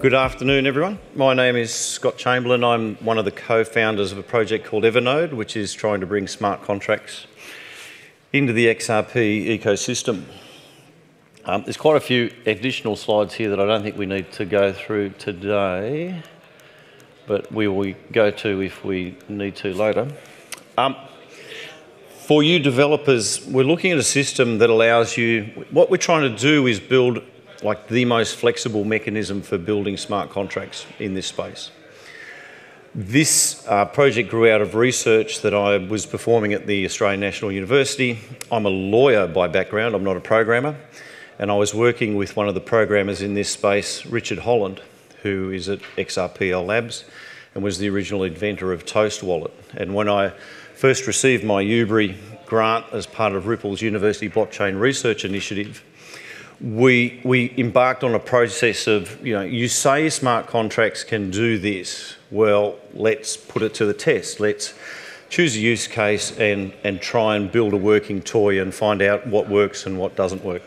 Good afternoon, everyone. My name is Scott Chamberlain. I'm one of the co-founders of a project called Evernode, which is trying to bring smart contracts into the XRP ecosystem. There's quite a few additional slides here that I don't think we need to go through today, but we will go to if we need to later. For you developers, we're looking at a system that allows you, what we're trying to do is build like the most flexible mechanism for building smart contracts in this space. This project grew out of research that I was performing at the Australian National University. I'm a lawyer by background, I'm not a programmer, and I was working with one of the programmers in this space, Richard Holland, who is at XRPL Labs and was the original inventor of Toast Wallet. And when I first received my UBRI grant as part of Ripple's University Blockchain Research Initiative, we embarked on a process of, you say smart contracts can do this. Well, let's put it to the test. Let's choose a use case and try and build a working toy and find out what works and what doesn't work.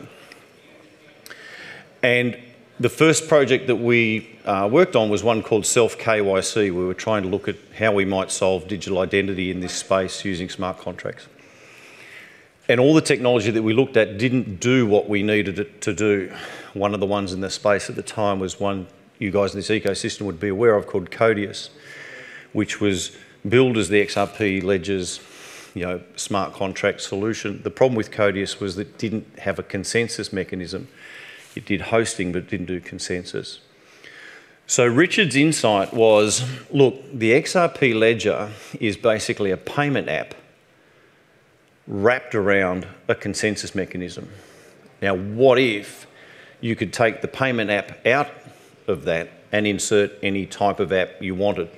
And the first project that we worked on was one called Self-KYC. We were trying to look at how we might solve digital identity in this space using smart contracts. And all the technology that we looked at didn't do what we needed it to do. One of the ones in the space at the time was one you guys in this ecosystem would be aware of called Codius, which was billed as the XRP Ledger's smart contract solution. The problem with Codius was that it didn't have a consensus mechanism. It did hosting, but it didn't do consensus. So Richard's insight was, look, the XRP Ledger is basically a payment app wrapped around a consensus mechanism. Now, what if you could take the payment app out of that and insert any type of app you wanted?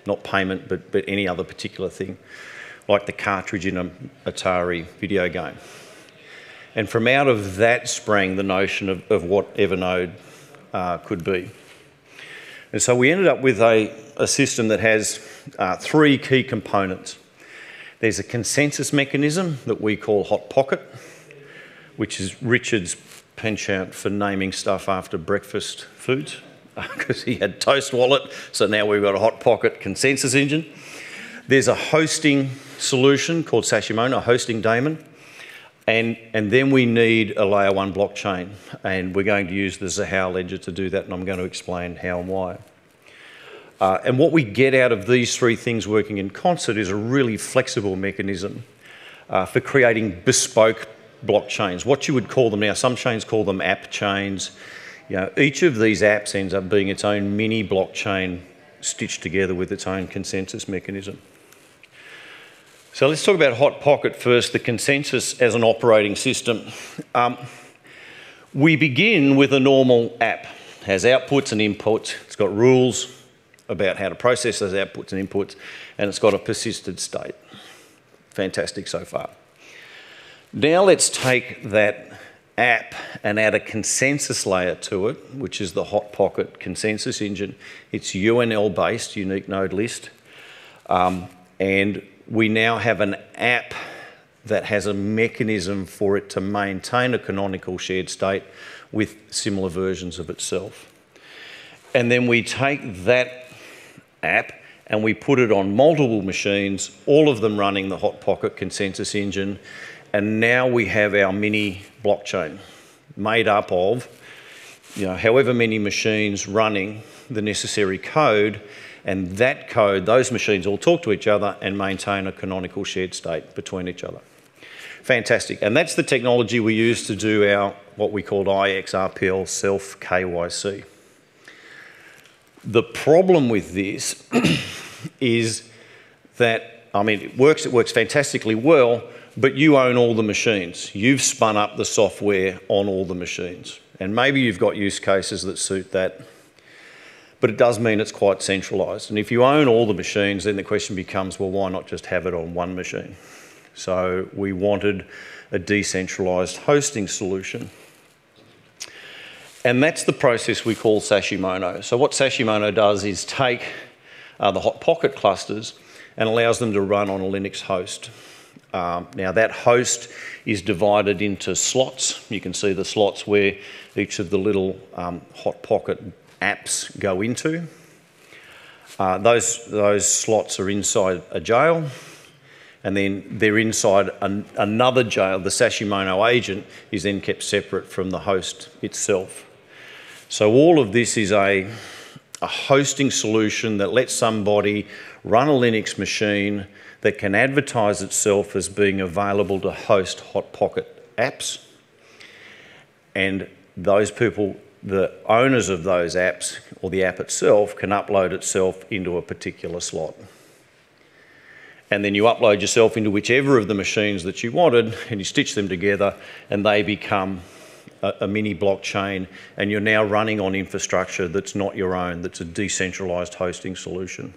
Not payment, but any other particular thing, like the cartridge in an Atari video game. And from out of that sprang the notion of what Evernode could be. And so we ended up with a system that has three key components. There's a consensus mechanism that we call Hot Pocket, which is Richard's penchant for naming stuff after breakfast foods, because he had Toast Wallet, so now we've got a Hot Pocket consensus engine. There's a hosting solution called Sashimono, a hosting daemon, and then we need a layer 1 blockchain, and we're going to use the Zahao ledger to do that, and I'm going to explain how and why. And what we get out of these three things working in concert is a really flexible mechanism for creating bespoke blockchains. What you would call them now, some chains call them app chains. Each of these apps ends up being its own mini blockchain stitched together with its own consensus mechanism. So let's talk about Hot Pocket first, the consensus as an operating system. We begin with a normal app. It has outputs and inputs. It's got rules about how to process those outputs and inputs, and it's got a persisted state. Fantastic so far. Now let's take that app and add a consensus layer to it, which is the Hot Pocket consensus engine. It's UNL based, unique node list, and we now have an app that has a mechanism for it to maintain a canonical shared state with similar versions of itself. And then we take that app and we put it on multiple machines, all of them running the Hot Pocket consensus engine, and now we have our mini blockchain made up of however many machines running the necessary code, and that code, those machines all talk to each other and maintain a canonical shared state between each other. Fantastic. And that's the technology we use to do our what we called XRPL self-KYC. The problem with this is that, it works fantastically well, but you own all the machines. You've spun up the software on all the machines. And maybe you've got use cases that suit that, but it does mean it's quite centralised. And if you own all the machines, then the question becomes, well, why not just have it on one machine? So we wanted a decentralised hosting solution. And that's the process we call Sashimono. So what Sashimono does is take the Hot Pocket clusters and allows them to run on a Linux host. Now that host is divided into slots. You can see the slots where each of the little Hot Pocket apps go into. Those slots are inside a jail, and then they're inside another jail. The Sashimono agent is then kept separate from the host itself. So all of this is a hosting solution that lets somebody run a Linux machine that can advertise itself as being available to host Hot Pocket apps. And those people, the owners of those apps, or the app itself, can upload itself into a particular slot. And then you upload yourself into whichever of the machines that you wanted, and you stitch them together, and they become a mini blockchain, and you're now running on infrastructure that's not your own, that's a decentralised hosting solution.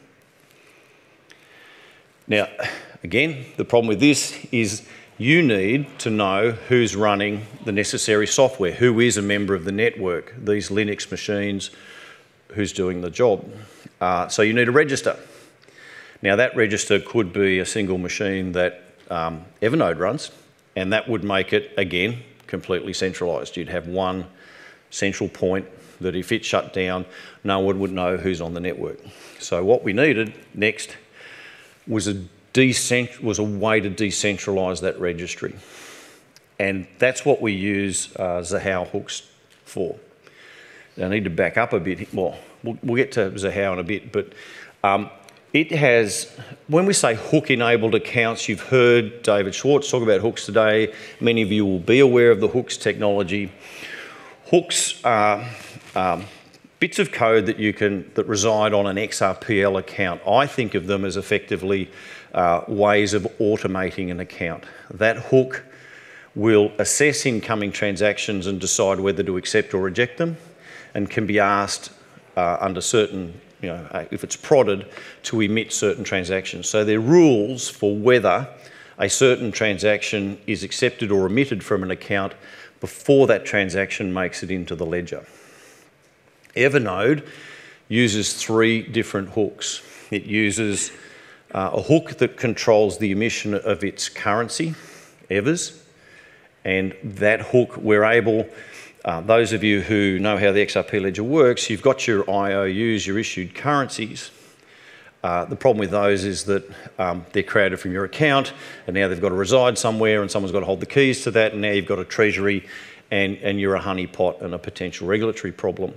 Now, again, the problem with this is you need to know who's running the necessary software, who is a member of the network, these Linux machines, who's doing the job. So you need a register. Now, that register could be a single machine that Evernode runs, and that would make it, again, completely centralised. You'd have one central point that if it shut down, no one would know who's on the network. So what we needed next was a way to decentralise that registry. And that's what we use Zahao hooks for. I need to back up a bit. Well, we'll get to Zahao in a bit, but it has, when we say hook-enabled accounts, you've heard David Schwartz talk about hooks today. Many of you will be aware of the hooks technology. Hooks are bits of code that reside on an XRPL account. I think of them as effectively ways of automating an account. That hook will assess incoming transactions and decide whether to accept or reject them, and can be asked under certain, if it's prodded, to emit certain transactions. So there are rules for whether a certain transaction is accepted or omitted from an account before that transaction makes it into the ledger. Evernode uses 3 different hooks. It uses a hook that controls the emission of its currency, EVERS, and that hook we're able, those of you who know how the XRP ledger works, you've got your IOUs, your issued currencies. The problem with those is that they're created from your account, and now they've got to reside somewhere, and someone's got to hold the keys to that, and now you've got a treasury, and you're a honeypot and a potential regulatory problem.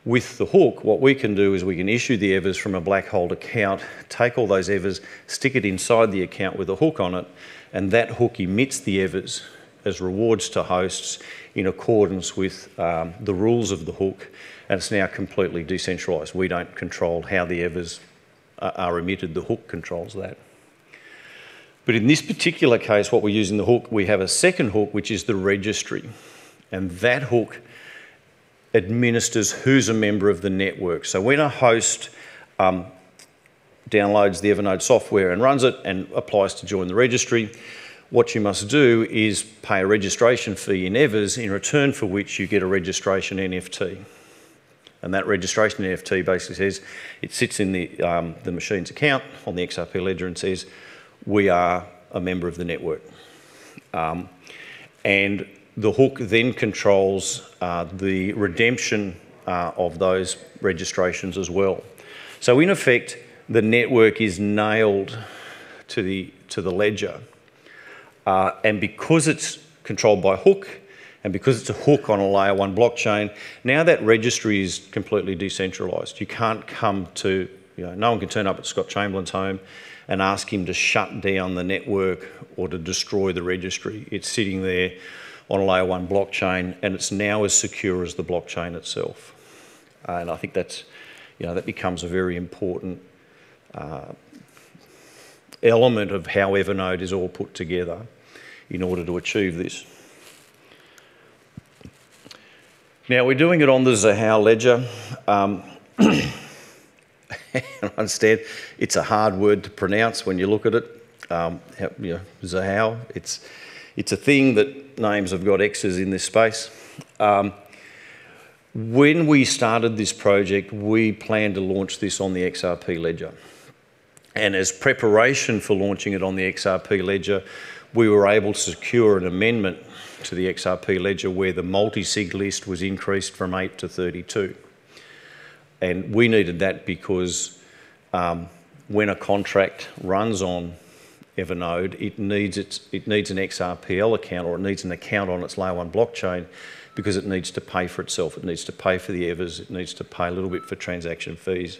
With the hook, what we can do is we can issue the EVERS from a black hole account, take all those EVERS, stick it inside the account with a hook on it, and that hook emits the EVERS as rewards to hosts in accordance with the rules of the hook, and it's now completely decentralised. We don't control how the EVERS are emitted, the hook controls that. But in this particular case, what we use in the hook, we have a second hook, which is the registry, and that hook administers who's a member of the network. So when a host downloads the Evernode software and runs it and applies to join the registry, what you must do is pay a registration fee in EVERS, in return for which you get a registration NFT. And that registration NFT basically says, it sits in the machine's account on the XRP ledger and says, we are a member of the network. And the hook then controls the redemption of those registrations as well. So in effect, the network is nailed to the ledger. And because it's controlled by hook, and because it's a hook on a layer 1 blockchain, now that registry is completely decentralised. You can't come to, no one can turn up at Scott Chamberlain's home and ask him to shut down the network or to destroy the registry. It's sitting there on a layer 1 blockchain, and it's now as secure as the blockchain itself. And I think that's, that becomes a very important element of how Evernode is all put together in order to achieve this. Now, we're doing it on the Zahao ledger. I understand it's a hard word to pronounce when you look at it. Zahao, it's a thing that names have got X's in this space. When we started this project, we planned to launch this on the XRP ledger. And as preparation for launching it on the XRP ledger, we were able to secure an amendment to the XRP ledger where the multi-sig list was increased from 8 to 32. And we needed that because when a contract runs on Evernode, it needs an XRPL account, or it needs an account on its layer 1 blockchain, because it needs to pay for itself. It needs to pay for the Evers. It needs to pay a little bit for transaction fees,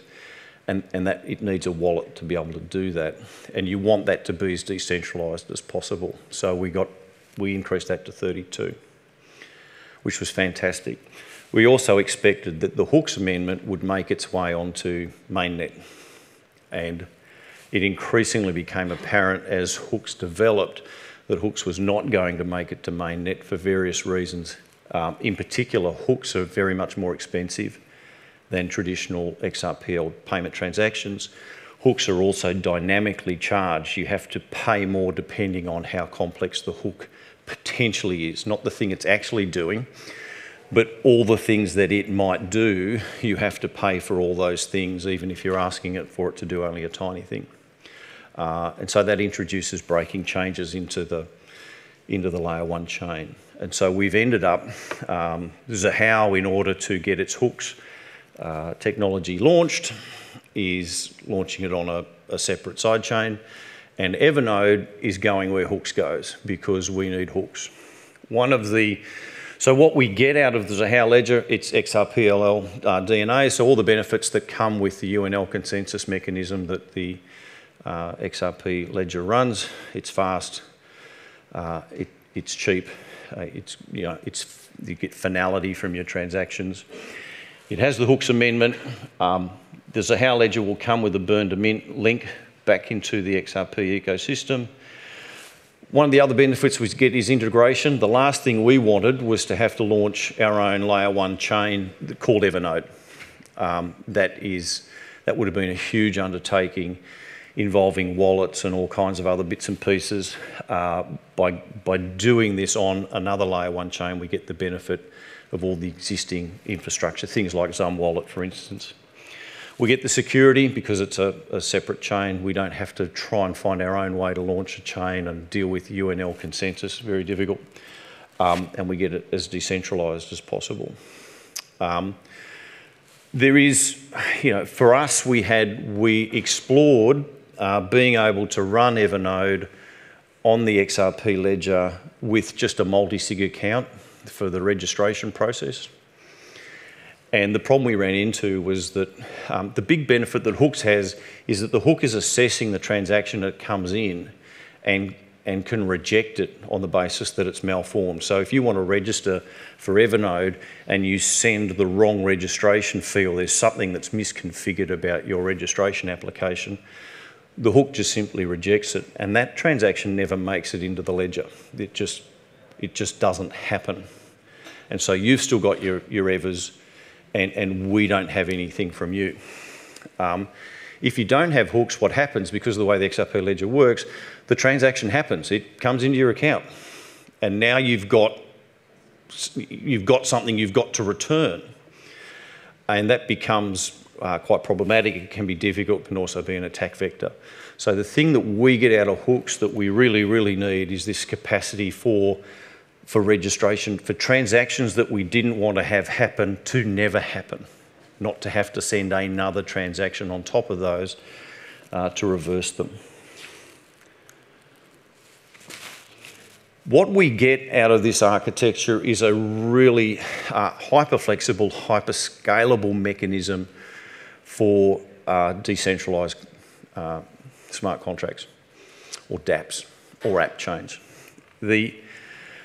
and that it needs a wallet to be able to do that. And you want that to be as decentralised as possible. So we increased that to 32, which was fantastic. We also expected that the hooks amendment would make its way onto mainnet, and it increasingly became apparent as hooks developed that hooks was not going to make it to mainnet for various reasons. In particular, hooks are very much more expensive than traditional XRPL payment transactions. Hooks are also dynamically charged. You have to pay more depending on how complex the hook potentially is, not the thing it's actually doing, but all the things that it might do. You have to pay for all those things, even if you're asking it for it to do only a tiny thing. And so that introduces breaking changes into the layer 1 chain. And so we've ended up, Zahao, in order to get its hooks technology launched, is launching it on a separate sidechain, and Evernode is going where hooks goes, because we need hooks. So what we get out of the Zahao ledger, it's XRPL DNA, so all the benefits that come with the UNL consensus mechanism that the XRP ledger runs. It's fast, it's cheap, you get finality from your transactions. It has the hooks amendment. The Zahao ledger will come with a burn to mint link back into the XRP ecosystem. One of the other benefits we get is integration. The last thing we wanted was to have to launch our own layer 1 chain called Evernode. That would have been a huge undertaking, involving wallets and all kinds of other bits and pieces. By doing this on another layer 1 chain, we get the benefit of all the existing infrastructure, things like Zum Wallet, for instance. We get the security because it's a separate chain. We don't have to try and find our own way to launch a chain and deal with UNL consensus, very difficult. And we get it as decentralised as possible. There is, for us, we explored being able to run Evernode on the XRP ledger with just a multi-sig account for the registration process. And the problem we ran into was that the big benefit that hooks has is that the hook is assessing the transaction that comes in and can reject it on the basis that it's malformed. So if you want to register for Evernode and you send the wrong registration field, or there's something that's misconfigured about your registration application, the hook just simply rejects it, and that transaction never makes it into the ledger. It just doesn't happen. And so you've still got your Evers, and we don't have anything from you. If you don't have hooks, what happens, because of the way the XRP ledger works, the transaction happens. It comes into your account, and now you've got something you've got to return, and that becomes quite problematic. It can be difficult, can also be an attack vector. So the thing that we get out of hooks that we really, really need is this capacity for registration, for transactions that we didn't want to have happen to never happen, not to have to send another transaction on top of those to reverse them. What we get out of this architecture is a really hyper-flexible, hyper-scalable mechanism for decentralised smart contracts, or dApps, or app chains.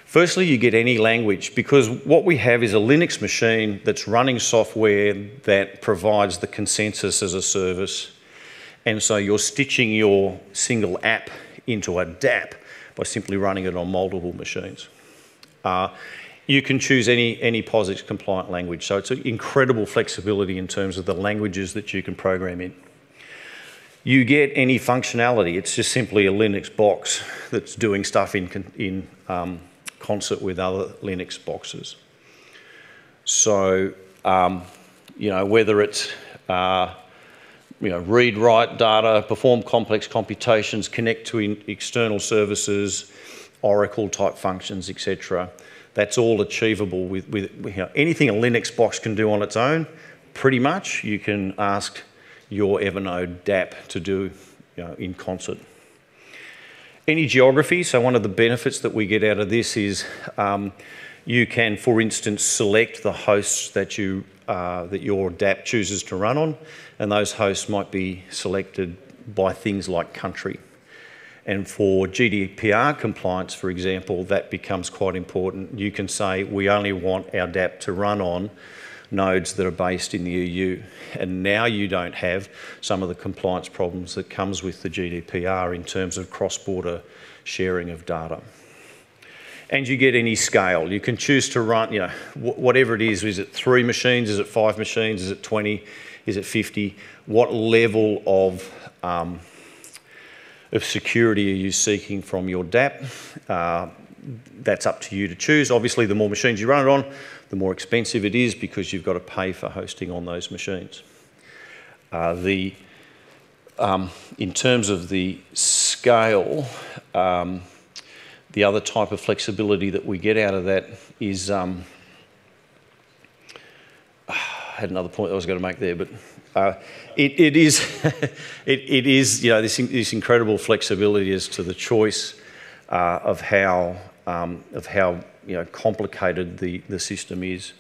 Firstly, you get any language, because what we have is a Linux machine that's running software that provides the consensus as a service, and so you're stitching your single app into a dApp by simply running it on multiple machines. You can choose any POSIX compliant language, so it's an incredible flexibility in terms of the languages that you can program in. You get any functionality. It's just simply a Linux box that's doing stuff in concert with other Linux boxes. So, whether it's read, write data, perform complex computations, connect to external services, Oracle type functions, etc. That's all achievable with anything a Linux box can do on its own, pretty much you can ask your Evernode DAP to do in concert. Any geography, so one of the benefits that we get out of this is you can, for instance, select the hosts that your DAP chooses to run on, and those hosts might be selected by things like country. And for GDPR compliance, for example, that becomes quite important. You can say we only want our DAP to run on nodes that are based in the EU. And now you don't have some of the compliance problems that comes with the GDPR in terms of cross-border sharing of data. And you get any scale. You can choose to run, whatever it is it 3 machines, is it 5 machines, is it 20, is it 50? What level of security are you seeking from your DAP? That's up to you to choose. Obviously, the more machines you run it on, the more expensive it is because you've got to pay for hosting on those machines. In terms of the scale, the other type of flexibility that we get out of that is, I had another point I was going to make there, but it is this incredible flexibility as to the choice of how complicated the system is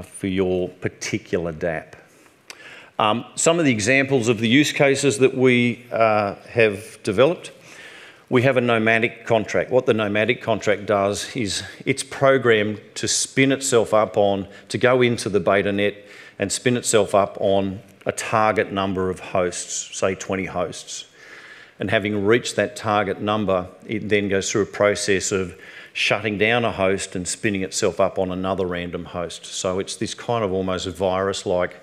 for your particular DAP. Some of the examples of the use cases that we have developed. We have a nomadic contract. What the nomadic contract does is it's programmed to spin itself up to go into the beta net and spin itself up on a target number of hosts, say 20 hosts. And having reached that target number, it then goes through a process of shutting down a host and spinning itself up on another random host. So it's this kind of almost virus-like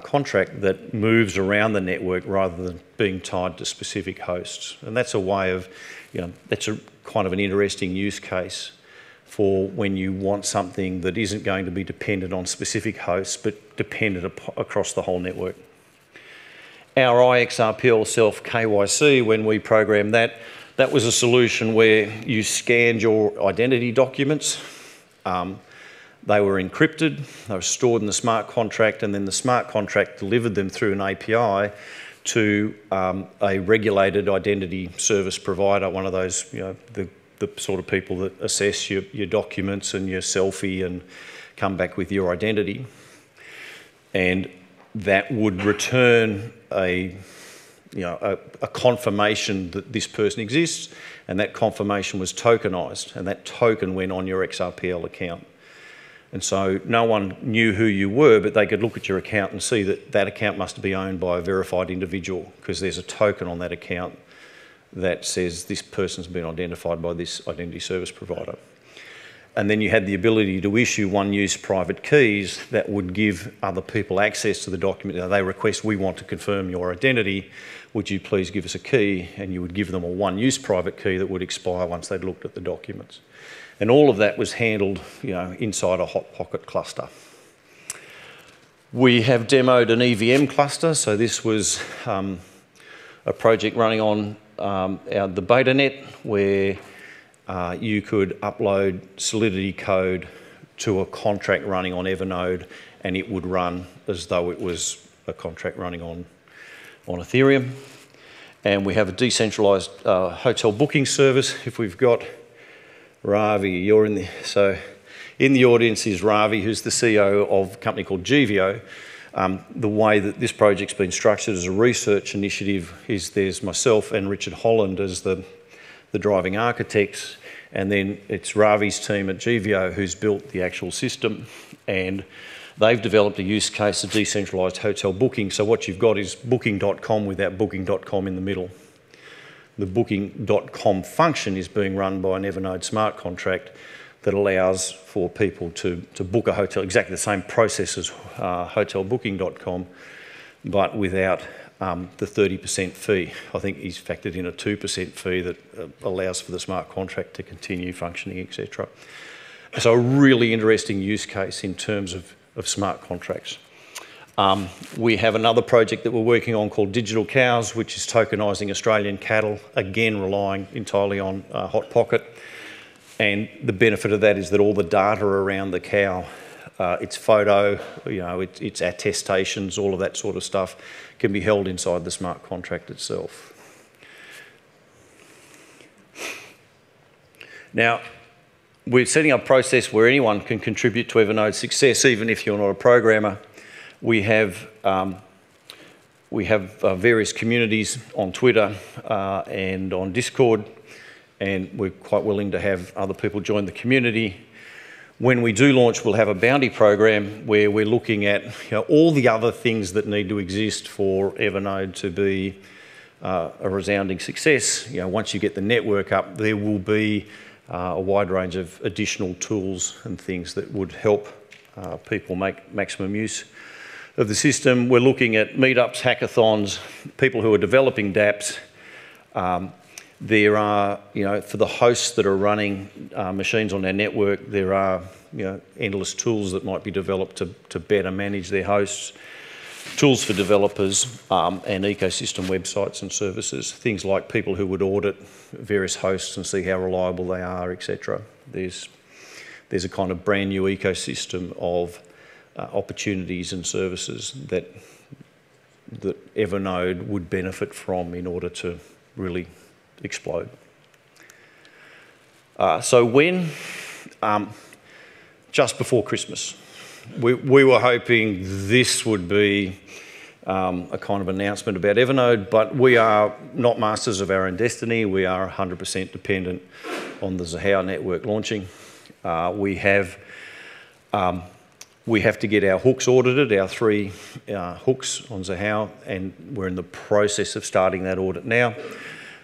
contract that moves around the network rather than being tied to specific hosts. And that's a way of, that's a kind of an interesting use case for when you want something that isn't going to be dependent on specific hosts, but dependent across the whole network. Our XRPL self KYC, when we programmed that was a solution where you scanned your identity documents. They were encrypted, they were stored in the smart contract, and then the smart contract delivered them through an API to a regulated identity service provider, one of those, the sort of people that assess your documents and your selfie and come back with your identity. And that would return a confirmation that this person exists, and that confirmation was tokenized, and that token went on your XRPL account. And so no one knew who you were, but they could look at your account and see that that account must be owned by a verified individual because there's a token on that account that says this person's been identified by this identity service provider. And then you had the ability to issue one-use private keys that would give other people access to the document. Now, they request, we want to confirm your identity, would you please give us a key? And you would give them a one-use private key that would expire once they'd looked at the documents. And all of that was handled, inside a hot pocket cluster. We have demoed an EVM cluster. So this was a project running on the beta net where you could upload Solidity code to a contract running on Evernode, and it would run as though it was a contract running on Ethereum. And we have a decentralized hotel booking service. If we've got Ravi, you're in the, so in the audience is Ravi, who's the CEO of a company called GVO. The way that this project's been structured as a research initiative is there's myself and Richard Holland as the driving architects, and then it's Ravi's team at GVO who's built the actual system, and they've developed a use case of decentralised hotel booking. So what you've got is booking.com without booking.com in the middle. The booking.com function is being run by an Evernode smart contract that allows for people to book a hotel, exactly the same process as hotelbooking.com, but without the 30% fee. I think he's factored in a 2% fee that allows for the smart contract to continue functioning, etc. So a really interesting use case in terms of smart contracts. We have another project that we're working on called Digital Cows, which is tokenising Australian cattle, again relying entirely on Hot Pocket. And the benefit of that is that all the data around the cow its photo, its attestations, all of that sort of stuff can be held inside the smart contract itself. Now, we're setting up a process where anyone can contribute to Evernode's success, even if you're not a programmer. We have various communities on Twitter and on Discord, and we're quite willing to have other people join the community. When we do launch, we'll have a bounty program where we're looking at all the other things that need to exist for Evernode to be a resounding success. Once you get the network up, there will be a wide range of additional tools and things that would help people make maximum use of the system. We're looking at meetups, hackathons, people who are developing dApps. There are, for the hosts that are running machines on their network, there are, endless tools that might be developed to better manage their hosts, tools for developers and ecosystem websites and services, things like people who would audit various hosts and see how reliable they are, etc. There's a kind of brand new ecosystem of opportunities and services that Evernode would benefit from in order to really explode. So when, just before Christmas, we were hoping this would be a kind of announcement about Evernode, but we are not masters of our own destiny. We are 100% dependent on the Zahao network launching. We have to get our hooks audited, our 3 hooks on Zahao, and we're in the process of starting that audit now.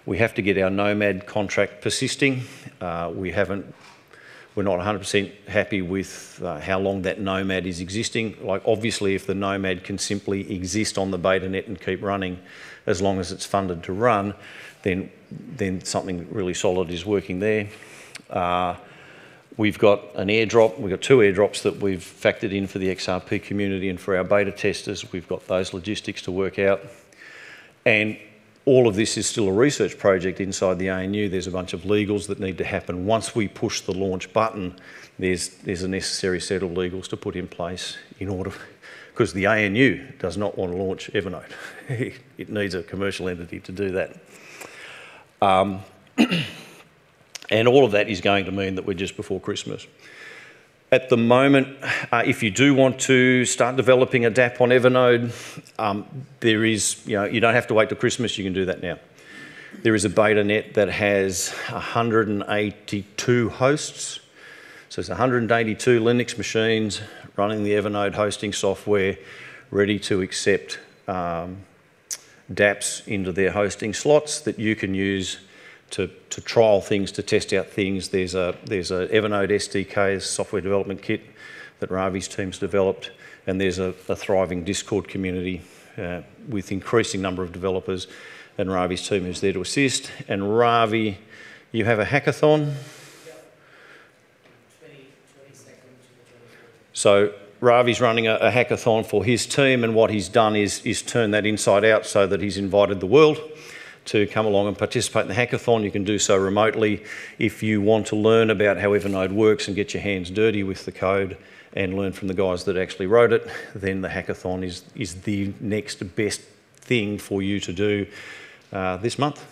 We have to get our Nomad contract persisting. We're not 100% happy with how long that Nomad is existing. Like, obviously, if the Nomad can simply exist on the beta net and keep running as long as it's funded to run, then something really solid is working there. We've got an airdrop. We've got 2 airdrops that we've factored in for the XRP community and for our beta testers. We've got those logistics to work out. And all of this is still a research project inside the ANU. There's a bunch of legals that need to happen. Once we push the launch button, there's a necessary set of legals to put in place in order, because the ANU does not want to launch Evernode. It needs a commercial entity to do that. And all of that is going to mean that we're just before Christmas. At the moment, if you do want to start developing a dApp on Evernode, there is, you don't have to wait till Christmas, you can do that now. There is a beta net that has 182 hosts. So it's 182 Linux machines running the Evernode hosting software, ready to accept dApps into their hosting slots that you can use to trial things, to test out things. There's a Evernode SDK, software development kit that Ravi's team's developed, and there's a thriving Discord community with increasing number of developers, and Ravi's team is there to assist. And Ravi, you have a hackathon? So Ravi's running a hackathon for his team, and what he's done is turn that inside out so that he's invited the world to come along and participate in the hackathon. You can do so remotely. If you want to learn about how Evernode works and get your hands dirty with the code and learn from the guys that actually wrote it, then the hackathon is the next best thing for you to do this month.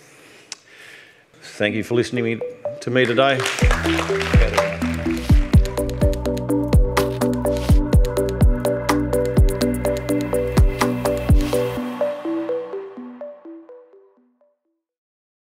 Thank you for listening to me today.